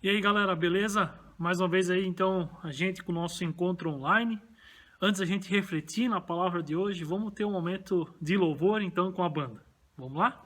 E aí galera, beleza? Mais uma vez aí então a gente com o nosso encontro online. Antes a gente refletir na palavra de hoje, vamos ter um momento de louvor então com a banda. Vamos lá?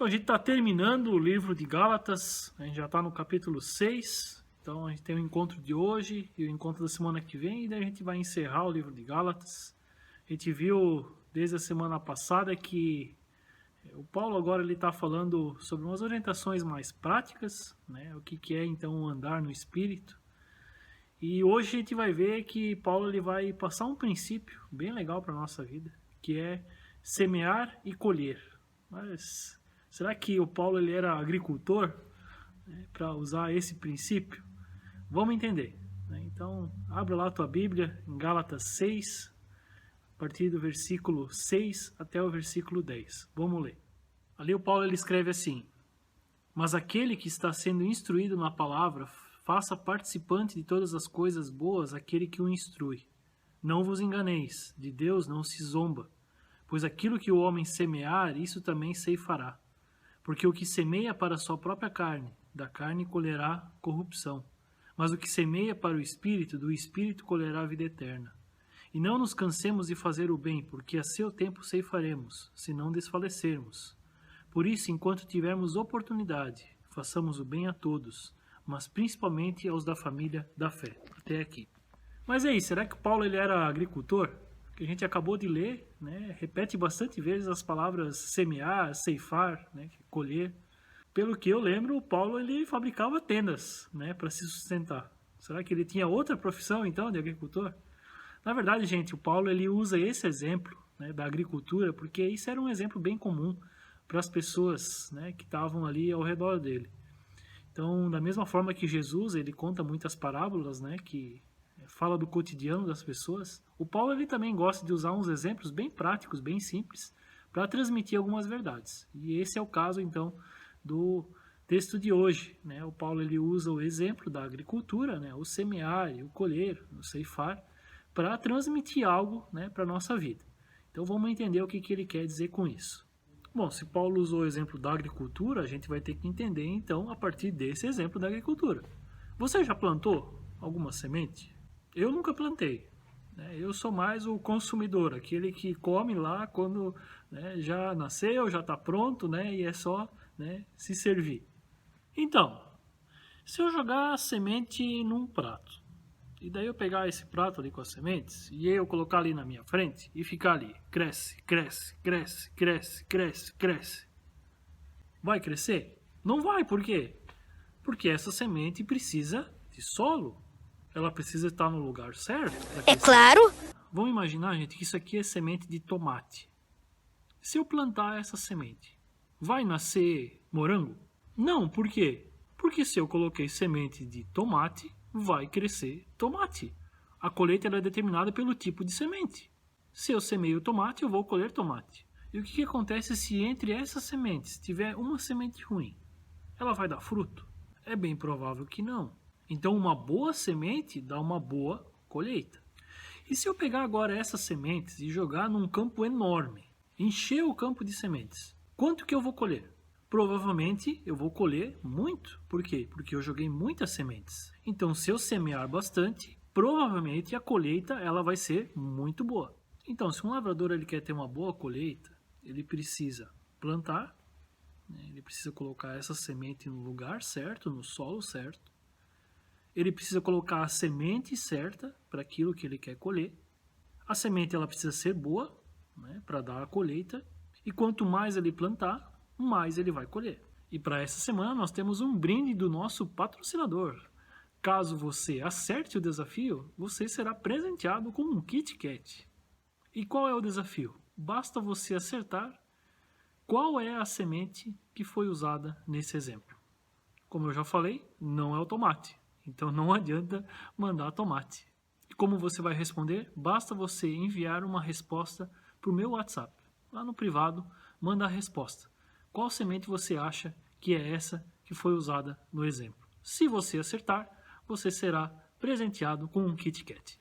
Então a gente está terminando o livro de Gálatas, a gente já está no capítulo 6, então a gente tem o encontro de hoje e o encontro da semana que vem, e daí a gente vai encerrar o livro de Gálatas. A gente viu desde a semana passada que o Paulo agora ele está falando sobre umas orientações mais práticas, né? O que é então andar no Espírito. E hoje a gente vai ver que Paulo ele vai passar um princípio bem legal para a nossa vida, que é semear e colher. Mas será que o Paulo ele era agricultor, né, para usar esse princípio? Vamos entender, né? Então, abre lá a tua Bíblia em Gálatas 6, a partir do versículo 6 até o versículo 10. Vamos ler. Ali o Paulo ele escreve assim: Mas aquele que está sendo instruído na palavra, faça participante de todas as coisas boas aquele que o instrui. Não vos enganeis, de Deus não se zomba, pois aquilo que o homem semear, isso também ceifará. Porque o que semeia para a sua própria carne, da carne colherá corrupção. Mas o que semeia para o Espírito, do Espírito colherá a vida eterna. E não nos cansemos de fazer o bem, porque a seu tempo ceifaremos, se não desfalecermos. Por isso, enquanto tivermos oportunidade, façamos o bem a todos, mas principalmente aos da família da fé. Até aqui. Mas aí, será que Paulo ele era agricultor? Que a gente acabou de ler, né? Repete bastante vezes as palavras semear, ceifar, né? Colher. Pelo que eu lembro, Paulo ele fabricava tendas, né? Para se sustentar. Será que ele tinha outra profissão então de agricultor? Na verdade, gente, o Paulo ele usa esse exemplo, né, da agricultura porque isso era um exemplo bem comum para as pessoas, né, que estavam ali ao redor dele. Então, da mesma forma que Jesus ele conta muitas parábolas, né, que fala do cotidiano das pessoas, o Paulo ele também gosta de usar uns exemplos bem práticos, bem simples, para transmitir algumas verdades. E esse é o caso, então, do texto de hoje, né? O Paulo ele usa o exemplo da agricultura, né, o semear e o colher, o ceifar, para transmitir algo, né, para a nossa vida. Então, vamos entender o que ele quer dizer com isso. Bom, se Paulo usou o exemplo da agricultura, a gente vai ter que entender, então, a partir desse exemplo da agricultura. Você já plantou alguma semente? Eu nunca plantei, né? Eu sou mais o consumidor, aquele que come lá quando, né, já nasceu, já está pronto, né, e é só, né, se servir. Então, se eu jogar a semente num prato, e daí eu pegar esse prato ali com as sementes e eu colocar ali na minha frente e ficar ali, cresce, cresce, cresce, cresce, cresce, cresce. Vai crescer? Não vai, por quê? Porque essa semente precisa de solo. Ela precisa estar no lugar certo. É claro. Vamos imaginar, gente, que isso aqui é semente de tomate. Se eu plantar essa semente, vai nascer morango? Não, por quê? Porque se eu coloquei semente de tomate, vai crescer tomate. A colheita ela é determinada pelo tipo de semente. Se eu semeio tomate, eu vou colher tomate. E o que acontece se entre essas sementes tiver uma semente ruim? Ela vai dar fruto? É bem provável que não. Então, uma boa semente dá uma boa colheita. E se eu pegar agora essas sementes e jogar num campo enorme, encher o campo de sementes, quanto que eu vou colher? Provavelmente eu vou colher muito. Por quê? Porque eu joguei muitas sementes. Então, se eu semear bastante, provavelmente a colheita ela vai ser muito boa. Então, se um lavrador ele quer ter uma boa colheita, ele precisa plantar, né? Ele precisa colocar essa semente no lugar certo, no solo certo. Ele precisa colocar a semente certa para aquilo que ele quer colher. A semente ela precisa ser boa, né, para dar a colheita. E quanto mais ele plantar, mais ele vai colher. E para essa semana nós temos um brinde do nosso patrocinador. Caso você acerte o desafio, você será presenteado com um Kit Kat. E qual é o desafio? Basta você acertar qual é a semente que foi usada nesse exemplo. Como eu já falei, não é o tomate. Então não adianta mandar tomate. E como você vai responder? Basta você enviar uma resposta para o meu WhatsApp. Lá no privado, manda a resposta. Qual semente você acha que é essa que foi usada no exemplo? Se você acertar, você será presenteado com um Kit Kat.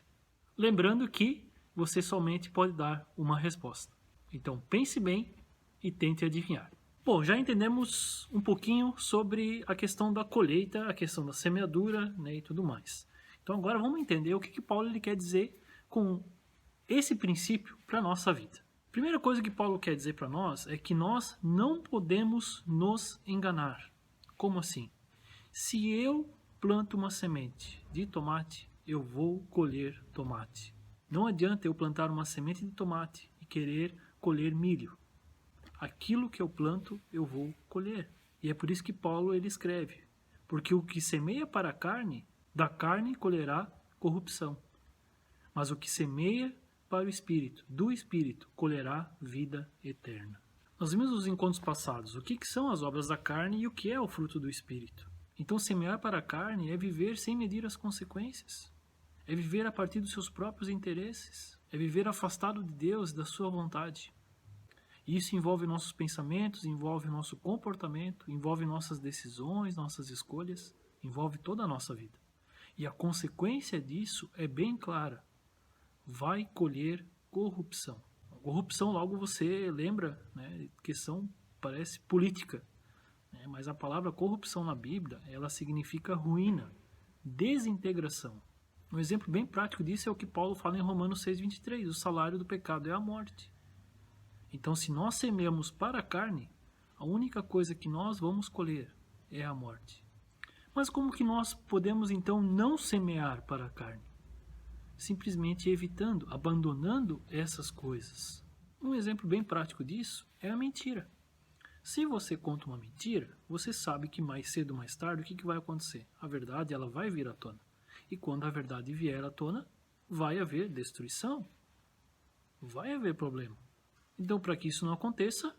Lembrando que você somente pode dar uma resposta. Então pense bem e tente adivinhar. Bom, já entendemos um pouquinho sobre a questão da colheita, a questão da semeadura, né, e tudo mais. Então agora vamos entender o que Paulo ele quer dizer com esse princípio para a nossa vida. Primeira coisa que Paulo quer dizer para nós é que nós não podemos nos enganar. Como assim? Se eu planto uma semente de tomate, eu vou colher tomate. Não adianta eu plantar uma semente de tomate e querer colher milho. Aquilo que eu planto, eu vou colher. E é por isso que Paulo ele escreve: porque o que semeia para a carne, da carne colherá corrupção. Mas o que semeia para o Espírito, do Espírito, colherá vida eterna. Nós vimos nos encontros passados o que são as obras da carne e o que é o fruto do Espírito. Então, semear para a carne é viver sem medir as consequências. É viver a partir dos seus próprios interesses. É viver afastado de Deus e da sua vontade. E isso envolve nossos pensamentos, envolve nosso comportamento, envolve nossas decisões, nossas escolhas, envolve toda a nossa vida. E a consequência disso é bem clara. Vai colher corrupção. A corrupção, logo você lembra, né, questão parece política, né, mas a palavra corrupção na Bíblia, ela significa ruína, desintegração. Um exemplo bem prático disso é o que Paulo fala em Romanos 6,23, o salário do pecado é a morte. Então, se nós semeamos para a carne, a única coisa que nós vamos colher é a morte. Mas como que nós podemos então não semear para a carne? Simplesmente evitando, abandonando essas coisas. Um exemplo bem prático disso é a mentira. Se você conta uma mentira, você sabe que mais cedo ou mais tarde o que vai acontecer? A verdade ela vai vir à tona. E quando a verdade vier à tona, vai haver destruição. Vai haver problema. Então, para que isso não aconteça,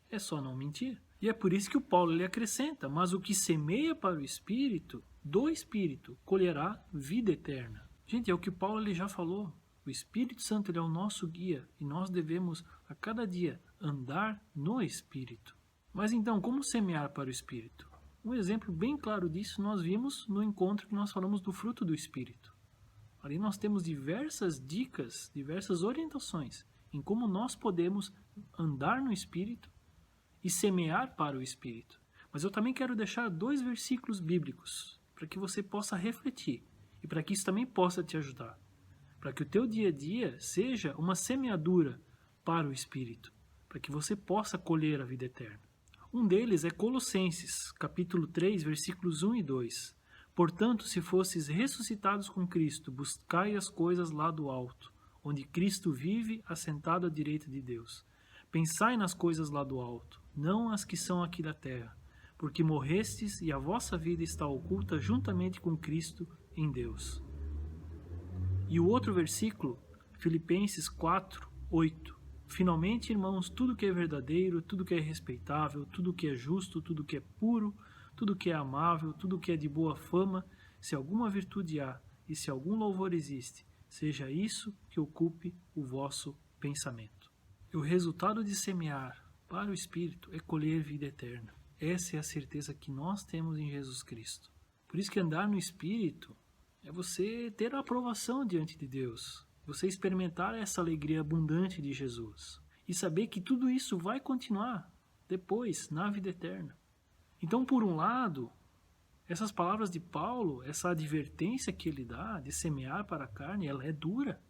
é só não mentir. E é por isso que o Paulo ele acrescenta: mas o que semeia para o Espírito, do Espírito, colherá vida eterna. Gente, é o que o Paulo ele já falou. O Espírito Santo ele é o nosso guia e nós devemos, a cada dia, andar no Espírito. Mas então, como semear para o Espírito? Um exemplo bem claro disso nós vimos no encontro que nós falamos do fruto do Espírito. Ali nós temos diversas dicas, diversas orientações em como nós podemos andar no Espírito e semear para o Espírito. Mas eu também quero deixar 2 versículos bíblicos para que você possa refletir e para que isso também possa te ajudar. Para que o teu dia a dia seja uma semeadura para o Espírito, para que você possa colher a vida eterna. Um deles é Colossenses, capítulo 3, versículos 1 e 2. Portanto, se fosses ressuscitados com Cristo, buscai as coisas lá do alto, onde Cristo vive assentado à direita de Deus. Pensai nas coisas lá do alto, não as que são aqui da terra, porque morrestes e a vossa vida está oculta juntamente com Cristo em Deus. E o outro versículo, Filipenses 4, 8. Finalmente, irmãos, tudo que é verdadeiro, tudo que é respeitável, tudo que é justo, tudo que é puro, tudo que é amável, tudo que é de boa fama, se alguma virtude há e se algum louvor existe, seja isso que ocupe o vosso pensamento. E o resultado de semear para o Espírito é colher vida eterna. Essa é a certeza que nós temos em Jesus Cristo. Por isso que andar no Espírito é você ter a aprovação diante de Deus, você experimentar essa alegria abundante de Jesus e saber que tudo isso vai continuar depois, na vida eterna. Então, por um lado, essas palavras de Paulo, essa advertência que ele dá de semear para a carne, ela é dura,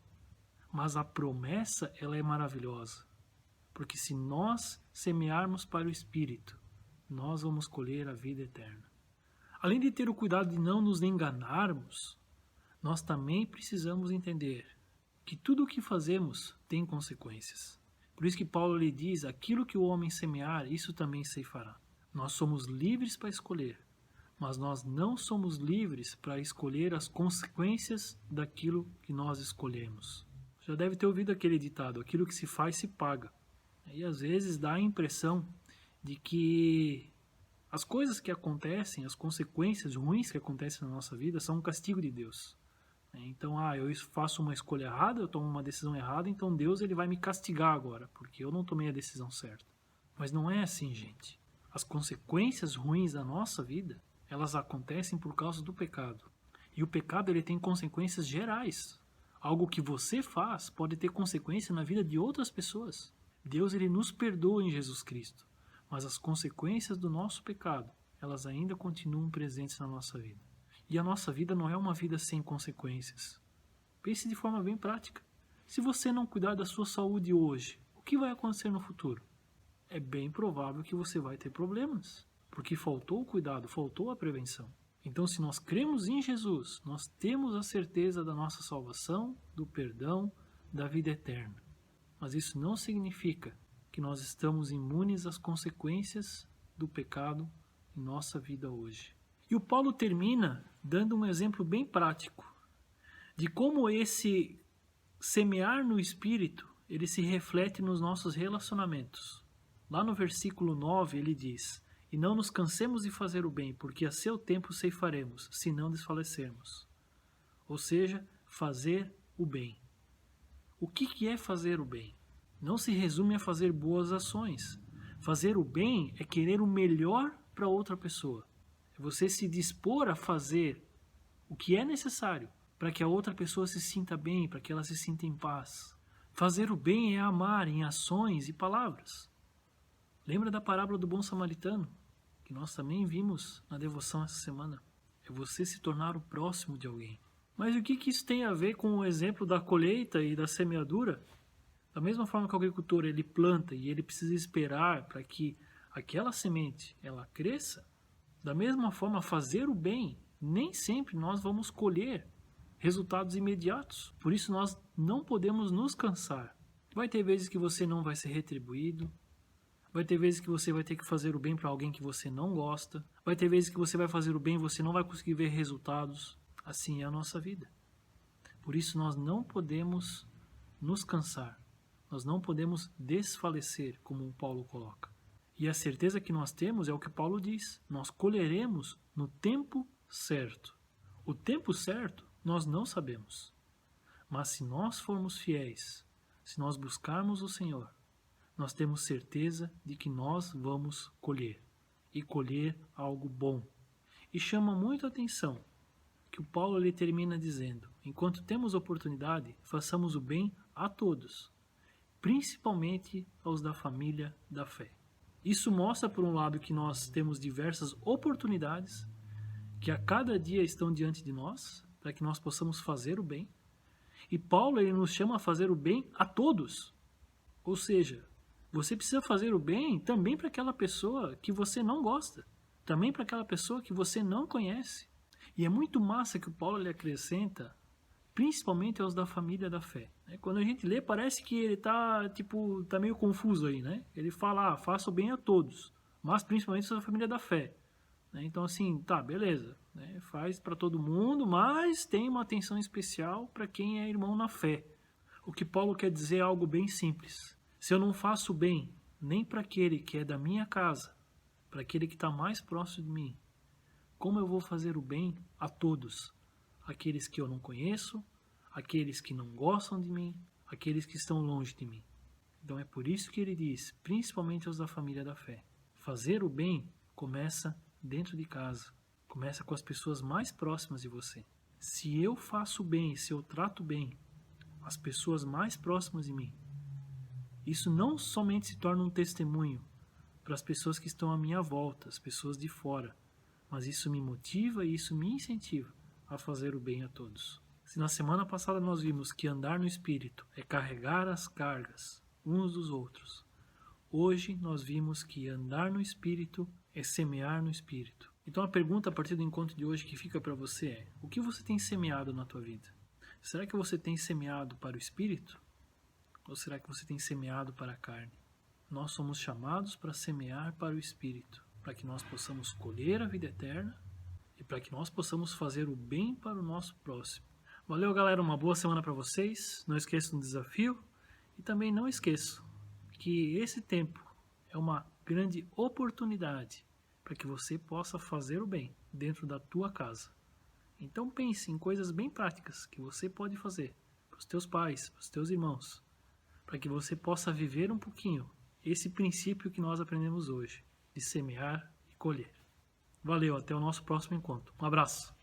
mas a promessa ela é maravilhosa. Porque se nós semearmos para o Espírito, nós vamos colher a vida eterna. Além de ter o cuidado de não nos enganarmos, nós também precisamos entender que tudo o que fazemos tem consequências. Por isso que Paulo lhe diz, aquilo que o homem semear, isso também ceifará. Nós somos livres para escolher, mas nós não somos livres para escolher as consequências daquilo que nós escolhemos. Já deve ter ouvido aquele ditado, aquilo que se faz se paga. E às vezes dá a impressão de que as coisas que acontecem, as consequências ruins que acontecem na nossa vida são um castigo de Deus. Então, eu faço uma escolha errada, eu tomo uma decisão errada, então Deus ele vai me castigar agora, porque eu não tomei a decisão certa. Mas não é assim, gente. As consequências ruins da nossa vida, elas acontecem por causa do pecado. E o pecado ele tem consequências gerais. Algo que você faz pode ter consequência na vida de outras pessoas. Deus ele nos perdoa em Jesus Cristo, mas as consequências do nosso pecado, elas ainda continuam presentes na nossa vida. E a nossa vida não é uma vida sem consequências. Pense de forma bem prática. Se você não cuidar da sua saúde hoje, o que vai acontecer no futuro? É bem provável que você vai ter problemas, porque faltou o cuidado, faltou a prevenção. Então, se nós cremos em Jesus, nós temos a certeza da nossa salvação, do perdão, da vida eterna. Mas isso não significa que nós estamos imunes às consequências do pecado em nossa vida hoje. E o Paulo termina dando um exemplo bem prático de como esse semear no Espírito, ele se reflete nos nossos relacionamentos. Lá no versículo 9 ele diz: "E não nos cansemos de fazer o bem, porque a seu tempo ceifaremos, se não desfalecermos." Ou seja, fazer o bem. O que é fazer o bem? Não se resume a fazer boas ações. Fazer o bem é querer o melhor para outra pessoa. É você se dispor a fazer o que é necessário para que a outra pessoa se sinta bem, para que ela se sinta em paz. Fazer o bem é amar em ações e palavras. Lembra da parábola do bom samaritano, que nós também vimos na devoção essa semana? É você se tornar o próximo de alguém. Mas o que isso tem a ver com o exemplo da colheita e da semeadura? Da mesma forma que o agricultor ele planta e ele precisa esperar para que aquela semente ela cresça, da mesma forma fazer o bem, nem sempre nós vamos colher resultados imediatos. Por isso nós não podemos nos cansar. Vai ter vezes que você não vai ser retribuído. Vai ter vezes que você vai ter que fazer o bem para alguém que você não gosta. Vai ter vezes que você vai fazer o bem e você não vai conseguir ver resultados. Assim é a nossa vida. Por isso nós não podemos nos cansar. Nós não podemos desfalecer, como o Paulo coloca. E a certeza que nós temos é o que Paulo diz. Nós colheremos no tempo certo. O tempo certo nós não sabemos. Mas se nós formos fiéis, se nós buscarmos o Senhor, nós temos certeza de que nós vamos colher. E colher algo bom. E chama muito a atenção que o Paulo ele termina dizendo: enquanto temos oportunidade, façamos o bem a todos, principalmente aos da família da fé. Isso mostra, por um lado, que nós temos diversas oportunidades que a cada dia estão diante de nós, para que nós possamos fazer o bem. E Paulo ele nos chama a fazer o bem a todos. Ou seja, você precisa fazer o bem também para aquela pessoa que você não gosta, também para aquela pessoa que você não conhece. E é muito massa que o Paulo ele acrescenta, principalmente aos da família da fé. Quando a gente lê, parece que ele tá meio confuso aí, né? Ele fala, faça o bem a todos, mas principalmente aos da família da fé. Então assim, tá, beleza, faz para todo mundo, mas tem uma atenção especial para quem é irmão na fé. O que Paulo quer dizer é algo bem simples. Se eu não faço bem nem para aquele que é da minha casa, para aquele que está mais próximo de mim, como eu vou fazer o bem a todos? Aqueles que eu não conheço, aqueles que não gostam de mim, aqueles que estão longe de mim. Então é por isso que ele diz, principalmente aos da família da fé, fazer o bem começa dentro de casa, começa com as pessoas mais próximas de você. Se eu faço bem, se eu trato bem as pessoas mais próximas de mim, isso não somente se torna um testemunho para as pessoas que estão à minha volta, as pessoas de fora, mas isso me motiva e isso me incentiva a fazer o bem a todos. Se na semana passada nós vimos que andar no Espírito é carregar as cargas uns dos outros, hoje nós vimos que andar no Espírito é semear no Espírito. Então a pergunta a partir do encontro de hoje que fica para você é: o que você tem semeado na tua vida? Será que você tem semeado para o Espírito? Ou será que você tem semeado para a carne? Nós somos chamados para semear para o Espírito, para que nós possamos colher a vida eterna e para que nós possamos fazer o bem para o nosso próximo. Valeu, galera, uma boa semana para vocês. Não esqueçam do desafio e também não esqueçam que esse tempo é uma grande oportunidade para que você possa fazer o bem dentro da tua casa. Então pense em coisas bem práticas que você pode fazer para os teus pais, para os teus irmãos, para que você possa viver um pouquinho esse princípio que nós aprendemos hoje, de semear e colher. Valeu, até o nosso próximo encontro. Um abraço.